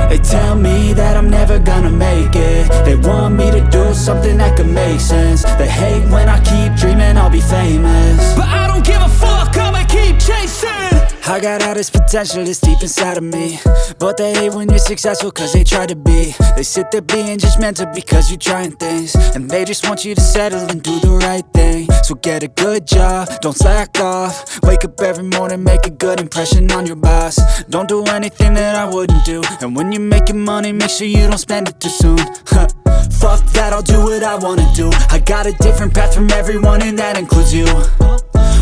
They tell me that I'm never gonna make it. They want me to do something that could make sense. They hate when I keep dreaming I'll be famous, but I don't give a fuck, I'ma keep chasing. I got all this potential that's deep inside of me, but they hate when you're successful cause they try to be. They sit there being judgmental because you're trying things, and they just want you to settle and do the right thing. So get a good job, don't slack off. Wake up every morning, make a good impression on your boss. Don't do anything that I wouldn't do, and when you're making money, make sure you don't spend it too soon. Fuck that, I'll do what I wanna do. I got a different path from everyone, and that includes you.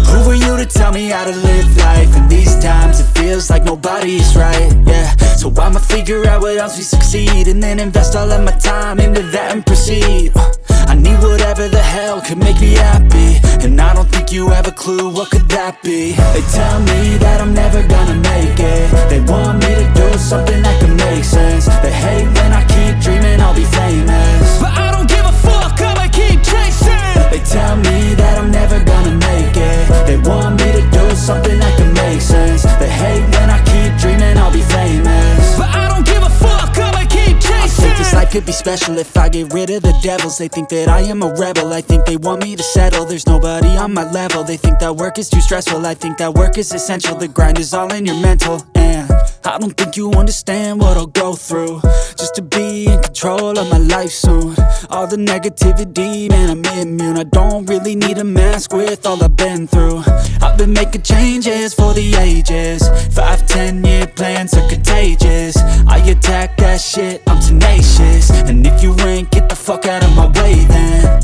Who are you to tell me how to live life? In these times it feels like nobody's right, yeah. So I'ma figure out what else we succeed, and then invest all of my time into that and proceed. I need whatever the hell could make me happy, and I don't think you have a clue what could that be. They tell me that I'm never gonna make it. They want me to do something that could make sense. They hate when I keep dreaming I'll be famous, but I don't give a fuck, I'ma keep chasing. They tell me that I'm never gonna make it. They want me to do something that can make sense. They hate when I keep dreaming I'll be famous, but I don't give a fuck, I'ma keep chasing. I think this life could be special if I get rid of the devils. They think that I am a rebel, I think they want me to settle. There's nobody on my level, they think that work is too stressful. I think that work is essential, the grind is all in your mental. And I don't think you understand what I'll go through just to be in control of my life soon. All the negativity, man, I'm immune. I don't really need a mask with all I've been through. I've been making changes for the ages. 5-10 year plans are contagious. I attack that shit, I'm tenacious. And if you ain't, get the fuck out of my way then.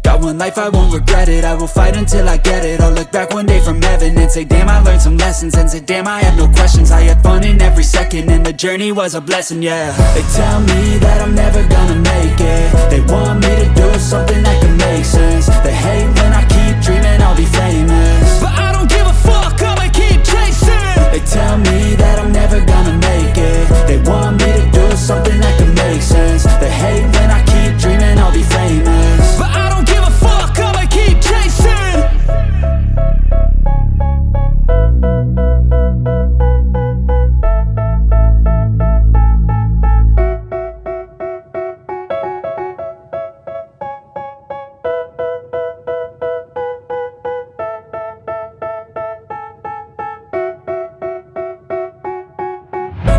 Got one life, I won't regret it. I will fight until I get it. I'll look back one day from heaven and say, damn, I learned some lessons. And say, damn, I have no questions. I had fun in every second, and the journey was a blessing, yeah. They tell me that I'm never gonna make it. They want me to do something that can make sense. They hate when I keep dreaming I'll be famous, but I don't give a fuck, I'ma keep chasing. They tell me that I'm never gonna make it. They want me to do something that can make sense. They hate when I keep dreaming I'll be famous, but I don't give a fuck, I'ma keep chasing.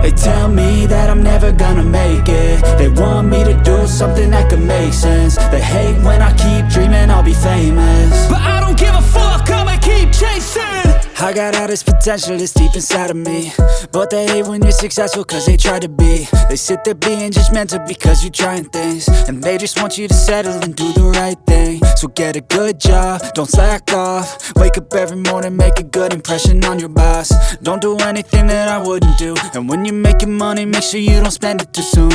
They tell me that I'm never gonna make it. They want me to do something that can make sense. They hate when I keep dreaming I'll be famous, but I don't give a fuck, I'ma keep chasing. I got all this potential that's deep inside of me, but they hate when you're successful cause they try to be. They sit there being judgmental because you're trying things, and they just want you to settle and do the right thing. So get a good job, don't slack off. Wake up every morning, make a good impression on your boss. Don't do anything that I wouldn't do, and when you're making money, make sure you don't spend it too soon.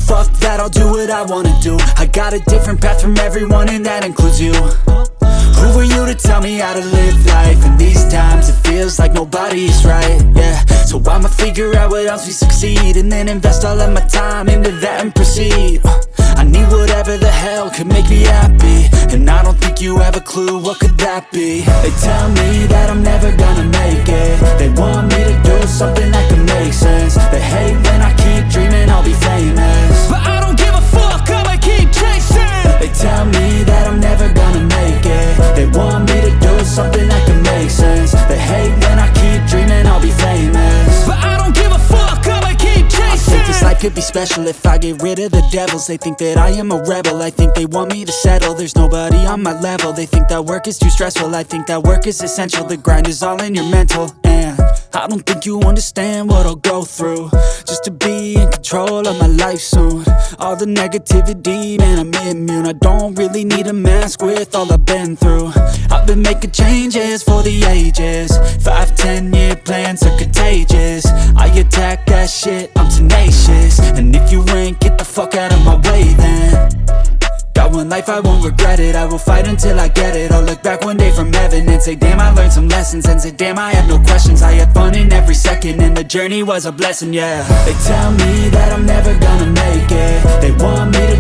Fuck that, I'll do what I wanna do. I got a different path from everyone, and that includes you. Who are you to tell me how to live life? In these times it feels like nobody's right, yeah. So I'ma figure out what else we succeed, and then invest all of my time into that and proceed. I need whatever the hell could make me happy, and I don't think you have a clue what could that be. They tell me that I'm never gonna make it. They want me to do something that can make sense. They hate when I keep dreaming I'll be famous, but I don't give a fuck, I'ma keep chasing. They tell me that I'm never gonna make it. They want me to do something that can make sense. They hate when I keep dreaming I'll be famous, but I don't give a fuck, I'ma keep chasing. I think this life could be special if I get rid of the devils. They think that I am a rebel, I think they want me to settle. There's nobody on my level, they think that work is too stressful. I think that work is essential, the grind is all in your mental. And I don't think you understand what I'll go through just to be in control of my life soon. All the negativity, man, I'm immune. I don't really need a mask with all I've been through. I've been making changes for the ages. 5-10 year plans are contagious. I attack that shit, I'm tenacious. And if you ain't, get the fuck out of my way then. Got one life, I won't regret it. I will fight until I get it. I'll look back one day from heaven and say, damn, I learned some lessons. And say, damn, I have no questions. I had fun in every second, and the journey was a blessing, yeah. They tell me that I'm never gonna make it. They want me to